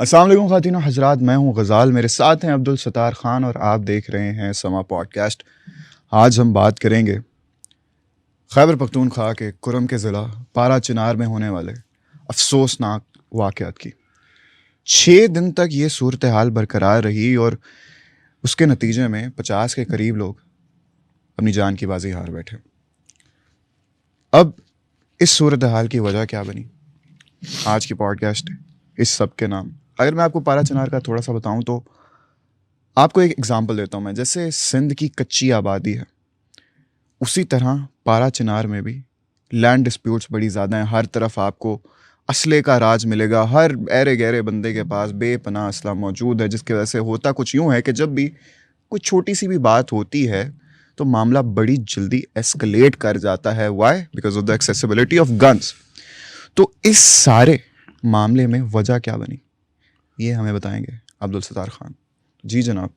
السلام علیکم خواتین و حضرات، میں ہوں غزال، میرے ساتھ ہیں عبدالستار خان اور آپ دیکھ رہے ہیں سما پوڈ کاسٹ۔ آج ہم بات کریں گے خیبر پختونخوا کے کرم کے ضلع پارا چنار میں ہونے والے افسوسناک واقعات کی۔ 6 دن تک یہ صورتحال برقرار رہی اور اس کے نتیجے میں 50 کے قریب لوگ اپنی جان کی بازی ہار بیٹھے۔ اب اس صورتحال کی وجہ کیا بنی؟ آج کی پوڈ کاسٹ اس سب کے نام۔ اگر میں آپ کو پارا چنار کا تھوڑا سا بتاؤں تو آپ کو ایک ایگزامپل دیتا ہوں میں۔ جیسے سندھ کی کچی آبادی ہے، اسی طرح پارا چنار میں بھی لینڈ ڈسپیوٹس بڑی زیادہ ہیں۔ ہر طرف آپ کو اسلحے کا راج ملے گا، ہر ایرے گہرے بندے کے پاس بے پناہ اسلحہ موجود ہے، جس کی وجہ سے ہوتا کچھ یوں ہے کہ جب بھی کوئی چھوٹی سی بھی بات ہوتی ہے تو معاملہ بڑی جلدی ایسکلیٹ کر جاتا ہے۔ Why? Because of the accessibility of guns. تو اس سارے معاملے میں وجہ کیا بنی، یہ ہمیں بتائیں گے عبدالستار خان۔ جی جناب،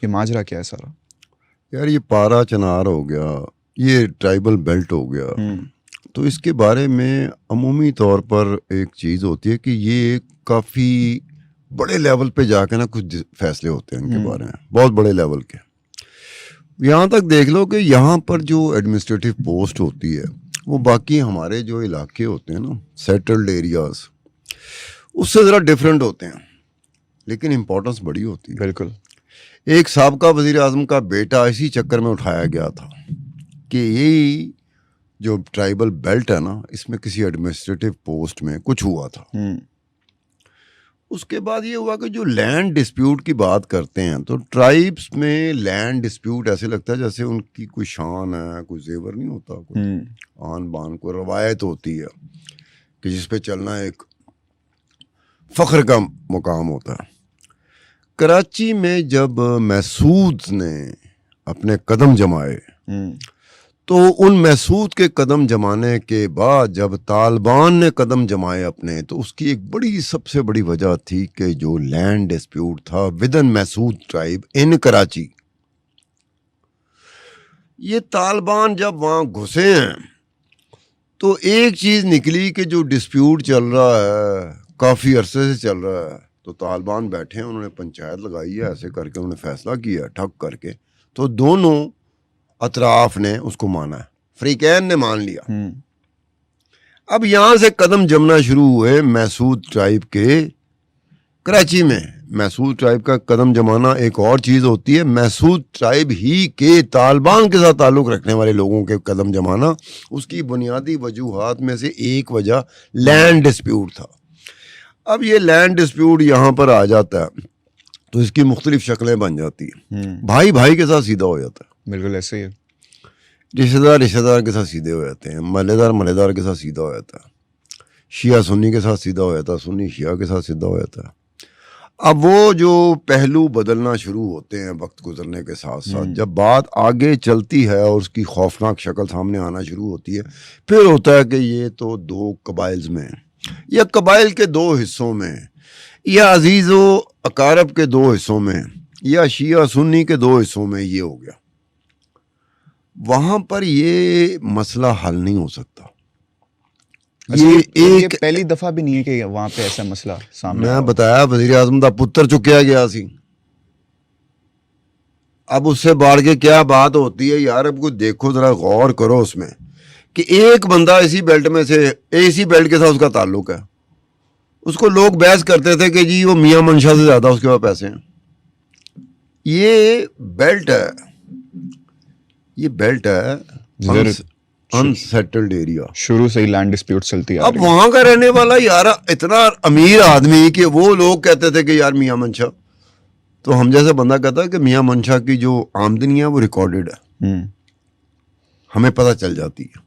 یہ ماجرا کیا ہے سارا؟ یار یہ پارا چنار ہو گیا، یہ ٹرائبل بیلٹ ہو گیا، تو اس کے بارے میں عمومی طور پر ایک چیز ہوتی ہے کہ یہ کافی بڑے لیول پہ جا کے نا کچھ فیصلے ہوتے ہیں ان کے بارے میں، بہت بڑے لیول کے۔ یہاں تک دیکھ لو کہ یہاں پر جو ایڈمنسٹریٹو پوسٹ ہوتی ہے وہ باقی ہمارے جو علاقے ہوتے ہیں نا، سیٹلڈ ایریاز، اس سے ذرا ڈفرینٹ ہوتے ہیں، لیکن امپورٹنس بڑی ہوتی ہے۔ بالکل۔ ایک سابقہ وزیر اعظم کا بیٹا اسی چکر میں اٹھایا گیا تھا کہ یہی جو ٹرائبل بیلٹ ہے نا، اس میں کسی ایڈمنسٹریٹو پوسٹ میں کچھ ہوا تھا۔ اس کے بعد یہ ہوا کہ جو لینڈ ڈسپیوٹ کی بات کرتے ہیں تو ٹرائبس میں لینڈ ڈسپیوٹ ایسے لگتا ہے جیسے ان کی کوئی شان ہے، کوئی زیور نہیں ہوتا، کوئی آن بان، کوئی روایت ہوتی ہے کہ جس پہ چلنا ایک فخر کا مقام ہوتا ہے۔ کراچی میں جب محسود نے اپنے قدم جمائے تو ان محسود کے قدم جمانے کے بعد جب طالبان نے قدم جمائے اپنے، تو اس کی ایک بڑی سب سے بڑی وجہ تھی کہ جو لینڈ ڈسپیوٹ تھا ودن محسود ٹرائب ان کراچی، یہ طالبان جب وہاں گھسے ہیں تو ایک چیز نکلی کہ جو ڈسپیوٹ چل رہا ہے کافی عرصے سے چل رہا ہے، تو طالبان بیٹھے ہیں، انہوں نے پنچایت لگائی ہے، ایسے کر کے انہوں نے فیصلہ کیا ٹھک کر کے، تو دونوں اطراف نے اس کو مانا ہے، فریقین نے مان لیا۔ اب یہاں سے قدم جمنا شروع ہوئے محسود ٹرائب کے کراچی میں۔ محسود ٹرائب کا قدم جمانا ایک اور چیز ہوتی ہے، محسود ٹرائب ہی کے طالبان کے ساتھ تعلق رکھنے والے لوگوں کے قدم جمانا، اس کی بنیادی وجوہات میں سے ایک وجہ لینڈ ڈسپیوٹ تھا۔ اب یہ لینڈ ڈسپیوٹ یہاں پر آ جاتا ہے تو اس کی مختلف شکلیں بن جاتی ہیں۔ بھائی بھائی کے ساتھ سیدھا ہو جاتا ہے، بالکل ایسے ہی ہے۔ رشتہ دار کے ساتھ سیدھے ہو جاتے ہیں، محلے دار کے ساتھ سیدھا ہو جاتا ہے، شیعہ سنی کے ساتھ سیدھا ہو جاتا ہے، سنی شیعہ کے ساتھ سیدھا ہو جاتا ہے۔ اب وہ جو پہلو بدلنا شروع ہوتے ہیں وقت گزرنے کے ساتھ ساتھ، جب بات آگے چلتی ہے اور اس کی خوفناک شکل سامنے آنا شروع ہوتی ہے، پھر ہوتا ہے کہ یہ تو دو قبائل میں یا قبائل کے دو حصوں میں یا عزیز و اقارب کے دو حصوں میں یا شیعہ سنی کے دو حصوں میں یہ ہو گیا۔ وہاں پر یہ مسئلہ حل نہیں ہو سکتا۔ یہ پہلی دفعہ بھی نہیں ہے کہ وہاں پہ ایسا مسئلہ سامنے میں بتایا وزیر اعظم دا پتر چکیا گیا سی۔ اب اس سے بڑھ کے کیا بات ہوتی ہے یار، اب کوئی دیکھو ذرا غور کرو اس میں کہ ایک بندہ اسی بیلٹ میں سے، اسی بیلٹ کے ساتھ اس کا تعلق ہے، اس کو لوگ بحث کرتے تھے کہ جی وہ میاں منشا سے زیادہ اس کے پاس پیسے ہیں۔ یہ بیلٹ ہے، یہ بیلٹ ہے انسیٹلڈ ایریا، شروع سے ہی لینڈ ڈسپیوٹ چلتی ہے۔ اب وہاں کا رہنے والا یار اتنا امیر آدمی کہ وہ لوگ کہتے تھے کہ یار میاں منشا، تو ہم جیسا بندہ کہتا ہے کہ میاں منشا کی جو آمدنی ہے وہ ریکارڈڈ ہے، ہمیں پتہ چل جاتی ہے۔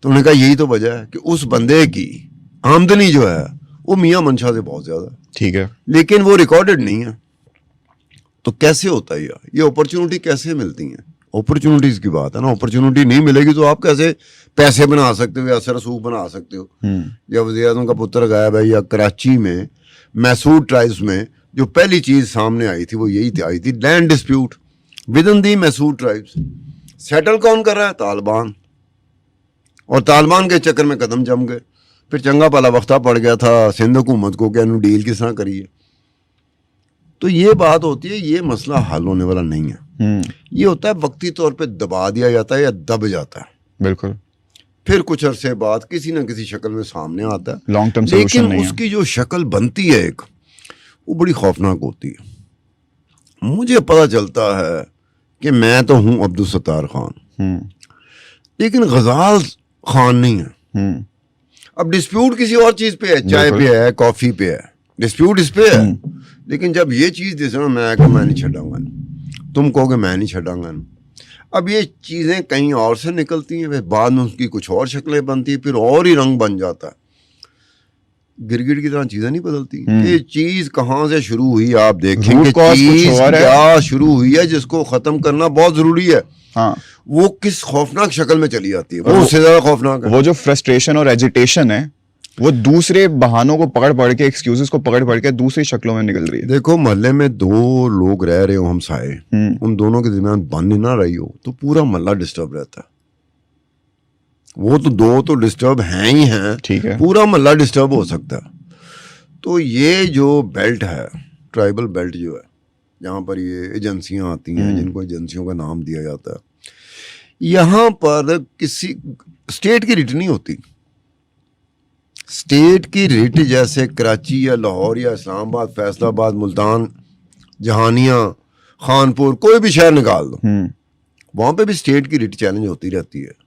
تو انہوں نے کہا یہی تو وجہ ہے کہ اس بندے کی آمدنی جو ہے وہ میاں منشا سے بہت زیادہ ہے، ٹھیک ہے، لیکن وہ ریکارڈڈ نہیں ہے۔ تو کیسے ہوتا ہے یار، یہ اپرچونٹی کیسے ملتی ہیں؟ اپرچونٹیز کی بات ہے نا، اپرچونٹی نہیں ملے گی تو آپ کیسے پیسے بنا سکتے ہو یا اثر رسوخ بنا سکتے ہو؟ یا وزیر اعظم کا پتر غائب ہے، یا کراچی میں محسود ٹرائبس میں جو پہلی چیز سامنے آئی تھی وہ یہی آئی تھی، land dispute with in the Mahsud tribes. Settle کون کر رہا ہے؟ طالبان، اور طالبان کے چکر میں قدم جم گئے۔ پھر چنگا پلا وقتہ پڑ گیا تھا سندھ حکومت کو کہ انہوں ڈیل کس طرح کریے. تو یہ بات ہوتی ہے, یہ مسئلہ حل ہونے والا نہیں ہے. یہ ہوتا ہے وقتی طور پہ دبا دیا جاتا ہے یا دب جاتا ہے, بالکل, پھر کچھ عرصے بعد کسی نہ کسی شکل میں سامنے آتا ہے, لانگ ٹرم لیکن سولوشن نہیں اس ہے. کی جو شکل بنتی ہے ایک, وہ بڑی خوفناک ہوتی ہے. مجھے پتہ چلتا ہے کہ میں تو ہوں عبدالستار خان, لیکن غزال خان نہیں ہے. اب ڈسپیوٹ کسی اور چیز پہ ہے, چائے پہ ہے, کافی پہ ہے, ڈسپیوٹ اس پہ ہے, لیکن جب یہ چیز دیکھو میں نہیں چھڈاؤں گا, تم کہو گے میں نہیں چھڈاؤں گا. اب یہ چیزیں کہیں اور سے نکلتی ہیں, بعد میں اس کی کچھ اور شکلیں بنتی ہیں, پھر اور ہی رنگ بن جاتا ہے. گرگٹ کی طرح چیزیں نہیں بدلتی. یہ چیز کہاں سے شروع ہوئی آپ دیکھیں کہ چیز کیا شروع ہوئی ہے جس کو ختم کرنا بہت ضروری ہے. وہ کس خوفناک شکل میں چلی جاتی ہے, وہ اس سے زیادہ خوفناک ہے. وہ جو فرسٹریشن اور ایجیٹیشن ہے وہ دوسرے بہانوں کو پکڑ کے, ایکسکیوزز کو پکڑ کے دوسری شکلوں میں نکل رہی ہے. دیکھو محلے میں دو لوگ رہ رہے ہو ہمسائے, ان دونوں کے درمیان بن نہ رہی ہو تو پورا محلہ ڈسٹرب رہتا ہے. وہ تو دو تو ڈسٹرب ہیں ہی ہیں, ٹھیک ہے, پورا محلہ ڈسٹرب ہو سکتا ہے. تو یہ جو بیلٹ ہے, ٹرائبل بیلٹ جو ہے, جہاں پر یہ ایجنسیاں آتی ہیں جن کو ایجنسیوں کا نام دیا جاتا ہے, یہاں پر کسی اسٹیٹ کی ریٹ نہیں ہوتی. اسٹیٹ کی ریٹ جیسے کراچی یا لاہور یا اسلام آباد, فیصل آباد, ملتان, جہانیاں, خانپور, کوئی بھی شہر نکال دو, وہاں پہ بھی اسٹیٹ کی ریٹ چیلنج ہوتی رہتی ہے.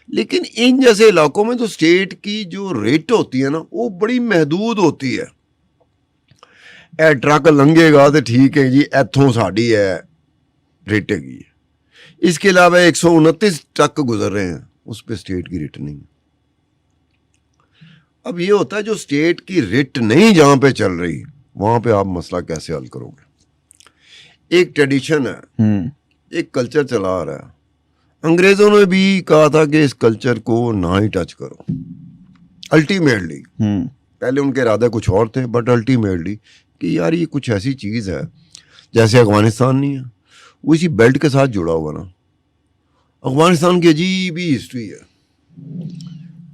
لیکن ان جیسے علاقوں میں تو اسٹیٹ کی جو ریٹ ہوتی ہے نا وہ بڑی محدود ہوتی ہے. اے ٹرک لنگے گا تو ٹھیک ہے جی, ایتھوں ساڑی ہے ریٹ کی, اس کے علاوہ 129 ٹرک گزر رہے ہیں, اس پہ اسٹیٹ کی ریٹ نہیں. اب یہ ہوتا ہے جو اسٹیٹ کی ریٹ نہیں جہاں پہ چل رہی, وہاں پہ آپ مسئلہ کیسے حل کرو گے. ایک ٹریڈیشن ہے, ایک کلچر چلا آ رہا ہے. انگریزوں نے بھی کہا تھا کہ اس کلچر کو نہ ہی ٹچ کرو. الٹیمیٹلی پہلے ان کے ارادے کچھ اور تھے, بٹ الٹیمیٹلی کہ یار یہ کچھ ایسی چیز ہے جیسے افغانستان نہیں ہے, وہ اسی بیلٹ کے ساتھ جڑا ہوا نا. افغانستان کی عجیب ہی ہسٹری ہے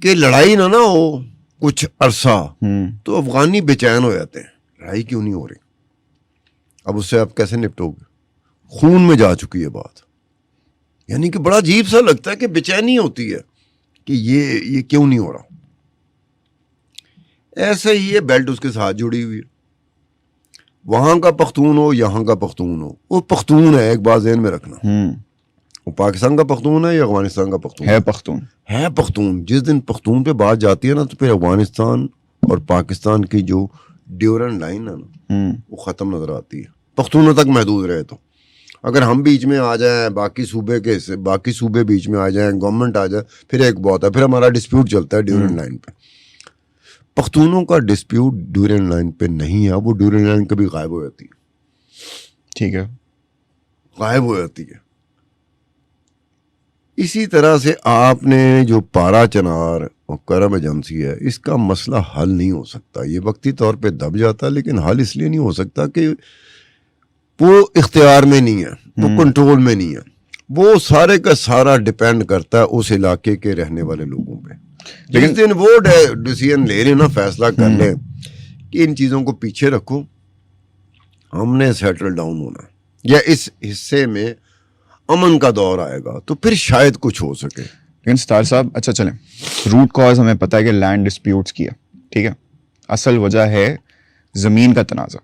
کہ لڑائی نہ ہو کچھ عرصہ تو افغانی بے چین ہو جاتے ہیں, لڑائی کیوں نہیں ہو رہی. اب اس سے آپ کیسے نپٹو گے, خون میں جا چکی ہے بات. یعنی کہ بڑا عجیب سا لگتا ہے کہ بے چینی ہوتی ہے کہ یہ کیوں نہیں ہو رہا. ایسے ہی یہ بیلٹ اس کے ساتھ جڑی ہوئی ہے. وہاں کا پختون ہو, یہاں کا پختون ہو, وہ پختون ہے, ایک بات ذہن میں رکھنا. وہ پاکستان کا پختون ہے یا افغانستان کا پختون ہے؟ پختون ہے. پختون جس دن پختون پہ بات جاتی ہے نا, تو پھر افغانستان اور پاکستان کی جو ڈیورنٹ لائن ہے نا, وہ ختم نظر آتی ہے. پختونوں تک محدود رہے تو اگر ہم بیچ میں آ جائیں, باقی صوبے بیچ میں آ جائیں, گورنمنٹ آ جائے, پھر ایک بہت ہے, پھر ہمارا ڈسپیوٹ چلتا ہے ڈیورنٹ لائن پہ. پختونوں کا ڈسپیوٹ ڈیورنٹ لائن پہ نہیں ہے, وہ ڈیورنٹ لائن کبھی غائب ہو جاتی ہے. ٹھیک ہے, غائب ہو جاتی ہے. اسی طرح سے آپ نے جو پارا چنار اور کرم ایجنسی ہے, اس کا مسئلہ حل نہیں ہو سکتا. یہ وقتی طور پہ دب جاتا ہے, لیکن حل اس لیے نہیں ہو سکتا کہ وہ اختیار میں نہیں ہے, وہ کنٹرول میں نہیں ہے. وہ سارے کا سارا ڈپینڈ کرتا ہے اس علاقے کے رہنے والے لوگوں پہ. جس دن وہ ڈیسیژن لے لیں نا, فیصلہ کر لیں کہ ان چیزوں کو پیچھے رکھو, ہم نے سیٹل ڈاؤن ہونا, یا اس حصے میں امن کا دور آئے گا, تو پھر شاید کچھ ہو سکے. لیکن سٹار صاحب, اچھا چلیں, روٹ کاز ہمیں پتہ ہے کہ لینڈ ڈسپیوٹس کی ہے, ٹھیک ہے, اصل وجہ ہے زمین کا تنازع.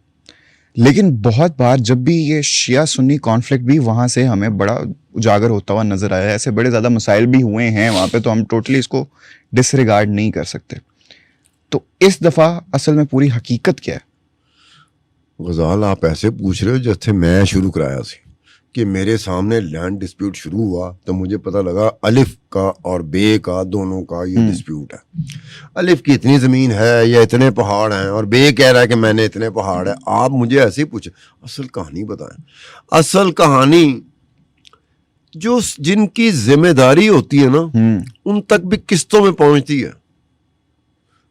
لیکن بہت بار جب بھی یہ شیعہ سنی کانفلکٹ بھی وہاں سے ہمیں بڑا اجاگر ہوتا ہوا نظر آیا ہے. ایسے بڑے زیادہ مسائل بھی ہوئے ہیں وہاں پہ, تو ہم ٹوٹلی اس کو ڈس ریگارڈ نہیں کر سکتے. تو اس دفعہ اصل میں پوری حقیقت کیا ہے؟ غزال, آپ ایسے پوچھ رہے ہو جیسے میں شروع کرایا سی کہ میرے سامنے لینڈ ڈسپیوٹ شروع ہوا تو مجھے پتہ لگا الف کا اور بے کا دونوں کا یہ ڈسپیوٹ ہے. الف کی اتنی زمین ہے یا اتنے پہاڑ ہیں, اور بے کہہ رہا ہے کہ میں نے اتنے پہاڑ ہیں. آپ مجھے ایسے ہی پوچھیں, اصل کہانی بتائیں. اصل کہانی جو جن کی ذمہ داری ہوتی ہے نا, ان تک بھی قسطوں میں پہنچتی ہے.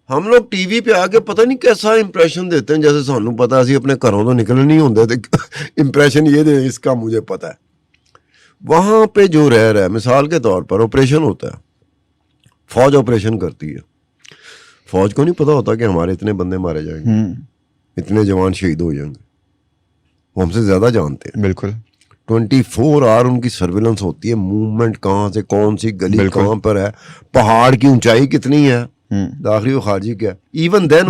ہم لوگ ٹی وی پہ آ کے پتہ نہیں کیسا امپریشن دیتے ہیں, جیسے سانوں پتہ اسی اپنے گھروں تو نکلنے نہیں ہوتے, امپریشن یہ دے اس کا مجھے پتہ ہے. وہاں پہ جو رہ رہا ہے, مثال کے طور پر آپریشن ہوتا ہے, فوج آپریشن کرتی ہے, فوج کو نہیں پتا ہوتا کہ ہمارے اتنے بندے مارے جائیں گے, اتنے جوان شہید ہو جائیں گے. وہ ہم سے زیادہ جانتے ہیں. بالکل 24 آور ان کی سرویلنس ہوتی ہے, موومنٹ کہاں سے, کون سی گلی کہاں پر ہے, پہاڑ کی اونچائی کتنی ہے, داخلی و خارجی کیا ہے. ایون دین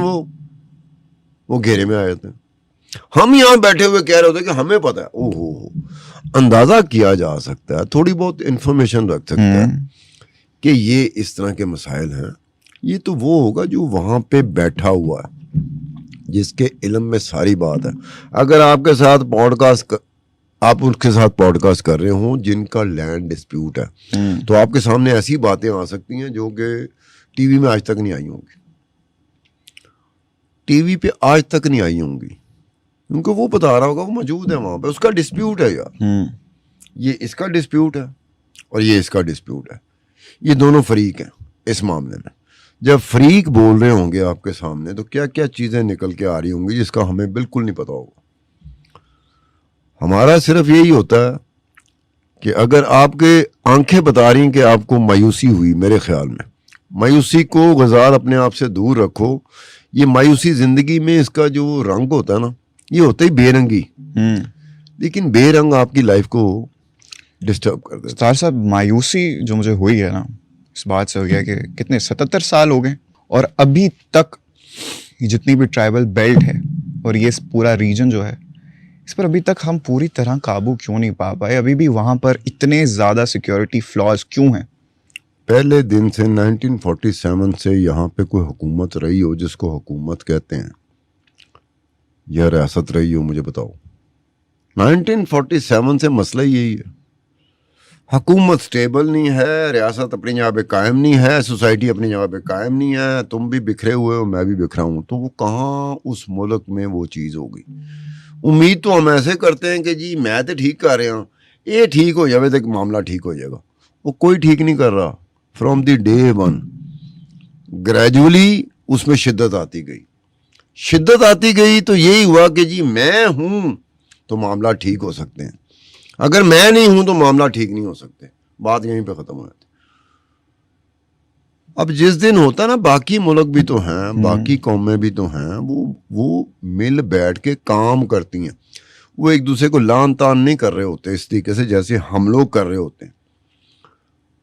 وہ گھیرے میں آئے تھے. ہم یہاں بیٹھے ہوئے کہہ رہے ہوتے کہ ہمیں پتہ ہے. او ہو, اندازہ کیا جا سکتا ہے, تھوڑی بہت انفارمیشن رکھ سکتا ہے کہ یہ اس طرح کے مسائل ہیں. یہ تو وہ ہوگا جو وہاں پہ بیٹھا ہوا ہے, جس کے علم میں ساری بات ہے. اگر آپ کے ساتھ آپ ان کے ساتھ پوڈ کاسٹ کر رہے ہوں جن کا لینڈ ڈسپیوٹ ہے, تو آپ کے سامنے ایسی باتیں آ سکتی ہیں جو کہ ٹی وی میں آج تک نہیں آئی ہوں گی, ٹی وی پہ آج تک نہیں آئی ہوں گی, کیونکہ وہ بتا رہا ہوگا, وہ موجود ہے وہاں پہ, اس کا ڈسپیوٹ ہے یار. یہ اس کا ڈسپیوٹ ہے اور یہ اس کا ڈسپیوٹ ہے. یہ دونوں فریق ہیں اس معاملے میں. جب فریق بول رہے ہوں گے آپ کے سامنے تو کیا کیا چیزیں نکل کے آ رہی ہوں گی جس کا ہمیں بالکل نہیں پتا ہوگا. ہمارا صرف یہی ہوتا ہے کہ اگر آپ کے آنکھیں بتا رہی ہیں کہ آپ کو مایوسی ہوئی, میرے خیال میں مایوسی کو غزال اپنے آپ سے دور رکھو. یہ مایوسی زندگی میں اس کا جو رنگ ہوتا ہے نا, یہ ہوتا ہی بے رنگی, لیکن بے رنگ آپ کی لائف کو ڈسٹرب کر دیتا ہے. سطار صاحب, مایوسی جو مجھے ہوئی ہے نا, اس بات سے ہو گیا کہ کتنے 77 سال ہو گئے اور ابھی تک جتنی بھی ٹرائبل بیلٹ ہے اور یہ پورا ریجن جو ہے, اس پر ابھی تک ہم پوری طرح قابو کیوں نہیں پا پائے؟ ابھی بھی وہاں پر اتنے زیادہ سیکیورٹی فلاز کیوں ہیں؟ پہلے دن سے 1947 سے یہاں پہ کوئی حکومت رہی ہو جس کو حکومت کہتے ہیں, یا ریاست رہی ہو, مجھے بتاؤ. 1947 سے مسئلہ یہی ہے, حکومت سٹیبل نہیں ہے, ریاست اپنی جگہ پہ قائم نہیں ہے, سوسائٹی اپنی جگہ پہ قائم نہیں ہے, تم بھی بکھرے ہوئے ہو, میں بھی بکھرا ہوں. تو وہ کہاں اس ملک میں وہ چیز ہوگی؟ امید تو ہم ایسے کرتے ہیں کہ جی میں تو ٹھیک کر رہا ہوں, یہ ٹھیک ہو جائے تو معاملہ ٹھیک ہو جائے گا. وہ کوئی ٹھیک نہیں کر رہا. From the day one gradually اس میں شدت آتی گئی تو یہی ہوا کہ جی میں ہوں تو معاملہ ٹھیک ہو سکتے ہیں, اگر میں نہیں ہوں تو معاملہ ٹھیک نہیں ہو سکتے. بات یہیں پہ ختم ہو جاتی. اب جس دن ہوتا ہے نا, باقی ملک بھی تو ہیں, باقی قومیں بھی تو ہیں, وہ مل بیٹھ کے کام کرتی ہیں. وہ ایک دوسرے کو لان تان نہیں کر رہے ہوتے اس طریقے سے جیسے ہم لوگ کر رہے ہوتے ہیں.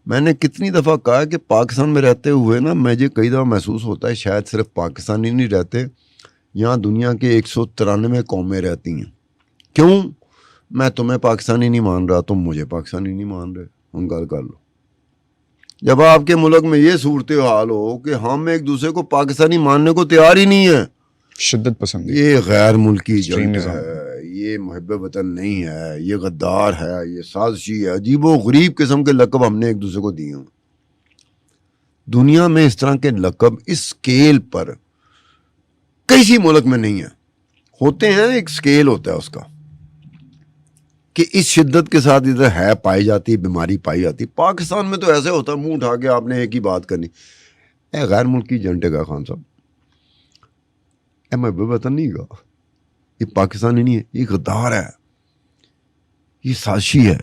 میں نے کتنی دفعہ کہا کہ پاکستان میں رہتے ہوئے نا مجھے کئی دفعہ محسوس ہوتا ہے شاید صرف پاکستانی نہیں رہتے, یہاں دنیا کے 193 قومیں رہتی ہیں. کیوں؟ میں تمہیں پاکستانی نہیں مان رہا, تم مجھے پاکستانی نہیں مان رہے, ہم گل کر لو. جب آپ کے ملک میں یہ صورتحال ہو کہ ہم ایک دوسرے کو پاکستانی ماننے کو تیار ہی نہیں ہے, شدت پسند, یہ غیر ملکی جنگ ہے, یہ محب وطن نہیں ہے, یہ غدار ہے, یہ سازشی ہے, عجیب و غریب قسم کے لقب ہم نے ایک دوسرے کو دیے ہیں. دنیا میں اس طرح کے لقب اس سکیل پر کسی ملک میں نہیں ہے. ہوتے ہیں, ایک سکیل ہوتا ہے اس کا کہ اس شدت کے ساتھ ادھر ہے پائی جاتی, بیماری پائی جاتی. پاکستان میں تو ایسے ہوتا ہے, منہ اٹھا کے آپ نے ایک ہی بات کرنی, اے غیر ملکی جنٹے کا خان صاحب, اے میں وطن نہیں گا, یہ پاکستانی نہیں ہے, یہ غدار ہے, یہ سازشی ہے.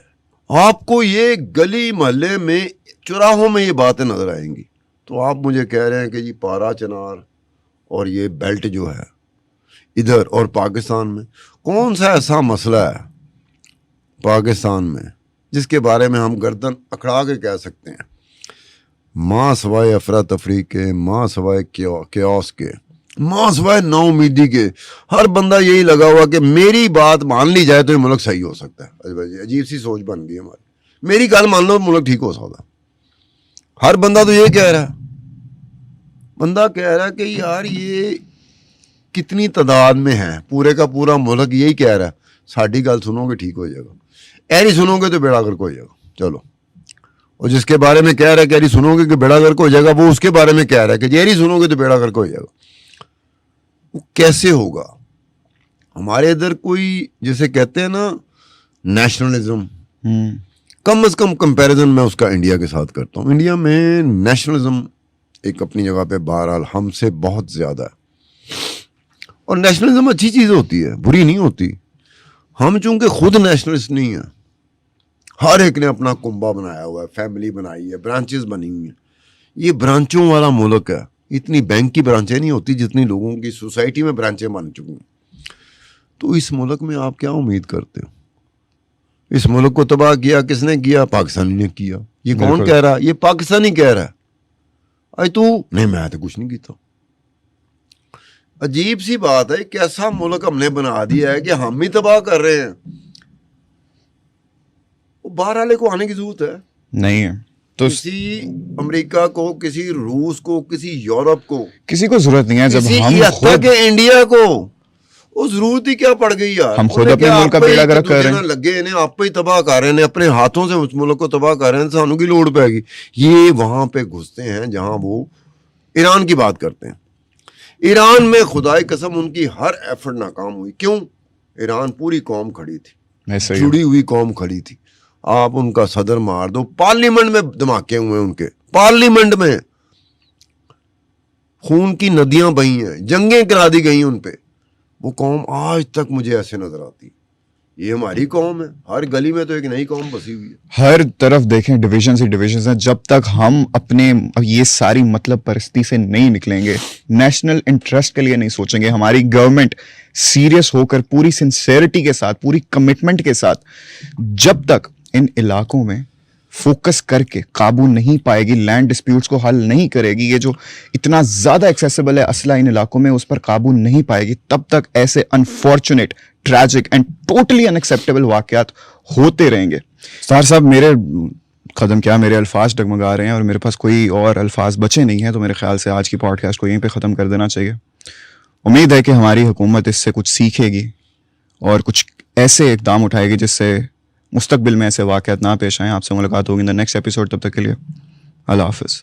آپ کو یہ گلی محلے میں چوراہوں میں یہ باتیں نظر آئیں گی. تو آپ مجھے کہہ رہے ہیں کہ جی پارا چنار اور یہ بیلٹ جو ہے ادھر اور پاکستان میں, کون سا ایسا مسئلہ ہے پاکستان میں جس کے بارے میں ہم گردن اکھڑا کے کہہ سکتے ہیں ماں سوائے افراتفری کے, ماں سوائے کیوس کے, ماں سوائے نا امیدی کے, ہر بندہ یہی لگا ہوا کہ میری بات مان لی جائے تو یہ ملک صحیح ہو سکتا ہے. عجیب سی سوچ بن گئی ہماری, میری گل مان لو ملک ٹھیک ہو سکتا. ہر بندہ تو یہ کہہ رہا ہے, بندہ کہہ رہا ہے کہ یار یہ کتنی تعداد میں ہے, پورے کا پورا ملک یہی کہہ رہا ہے ساڈی گل سنو گے ٹھیک ہو جائے گا, ایری سنو گے تو بیڑا گرک ہو جائے گا. چلو, اور جس کے بارے میں کہہ رہا ہے کہ ایری سنو گے کہ بیڑا گرک ہو جائے گا, وہ اس کے بارے میں کہہ رہا ہے کہ ایری سنو گے تو بیڑا گرک ہو جائے گا. وہ کیسے ہوگا؟ ہمارے ادھر کوئی جسے کہتے ہیں نا نیشنلزم, کم از کم کمپیریزن میں اس کا انڈیا کے ساتھ کرتا ہوں. انڈیا میں نیشنلزم ایک اپنی جگہ پہ بہرحال ہم سے بہت زیادہ ہے, اور نیشنلزم اچھی چیز ہوتی ہے, بری نہیں ہوتی. ہم چونکہ خود نیشنلسٹ نہیں ہیں, ہر ایک نے اپنا کنبہ بنایا ہوا ہے, فیملی بنائی ہے, برانچز بنی ہوئی ہیں. یہ برانچوں والا ملک ہے, اتنی بینک کی برانچیں نہیں ہوتی جتنی لوگوں کی سوسائٹی میں برانچیں بن چکی ہیں. تو اس ملک میں آپ کیا امید کرتے ہو؟ اس ملک کو تباہ کیا کس نے کیا؟ پاکستانی نے کیا. یہ کون کہہ رہا؟ یہ پاکستانی کہہ رہا ہے. اے تو نہیں میں تو کچھ نہیں کیتا. عجیب سی بات ہے, کیسا ملک ہم نے بنا دیا ہے کہ ہم ہی تباہ کر رہے ہیں. باہر والے کو آنے کی ضرورت ہے نہیں ہے. تو کسی امریکہ کو, کسی روس کو, کسی یورپ کو, کسی کو ضرورت نہیں ہے. جب ہم خود انڈیا کو وہ ضرورت ہی کیا پڑ گئی یار. ہم خود اپنے ملک کا بیڑا گرک کر رہے ہیں, لگے انہیں آپ پہ ہی تباہ کر رہے ہیں, اپنے ہاتھوں سے اس ملک کو تباہ کر رہے ہیں. سانوں کی لوڑ پائے گی. یہ وہاں پہ گھستے ہیں جہاں وہ ایران کی بات کرتے ہیں. ایران میں خدائے قسم ان کی ہر ایفرٹ ناکام ہوئی. کیوں؟ ایران پوری قوم کھڑی تھی, جڑی ہوئی قوم کھڑی تھی. آپ ان کا صدر مار دو, پارلیمنٹ میں دھماکے ہوئے ان کے, پارلیمنٹ میں خون کی ندیاں بہی ہیں, جنگیں کرا دی گئی ان پہ. وہ قوم آج تک مجھے ایسے نظر آتی. یہ ہماری قوم ہے, ہر گلی میں تو ایک نئی قوم بسی ہوئی ہے. ہر طرف دیکھیں ڈویژنز ہی ڈویژنز ہیں. جب تک ہم اپنے یہ ساری مطلب پرستی سے نہیں نکلیں گے, نیشنل انٹرسٹ کے لیے نہیں سوچیں گے, ہماری گورنمنٹ سیریس ہو کر پوری سنسیئرٹی کے ساتھ, پوری کمٹمنٹ کے ساتھ جب تک ان علاقوں میں فوکس کر کے قابو نہیں پائے گی, لینڈ ڈسپیوٹس کو حل نہیں کرے گی, یہ جو اتنا زیادہ ایکسیسیبل ہے اسلحہ ان علاقوں میں, اس پر قابو نہیں پائے گی, تب تک ایسے انفارچونیٹ, ٹریجک اینڈ ٹوٹلی انیکسیپٹیبل واقعات ہوتے رہیں گے. سار صاحب, میرے قدم کیا میرے الفاظ ڈگمگا رہے ہیں اور میرے پاس کوئی اور الفاظ بچے نہیں ہیں, تو میرے خیال سے آج کی پوڈ کاسٹ کو یہیں پہ ختم کر دینا چاہیے. امید ہے کہ ہماری حکومت اس سے کچھ سیکھے گی اور کچھ ایسے اقدام اٹھائے گی جس سے مستقبل میں ایسے واقعات نہ پیش آئیں. آپ سے ملاقات ہوگی ان دا نیکسٹ ایپیسوڈ. تب تک کے لیے اللہ حافظ.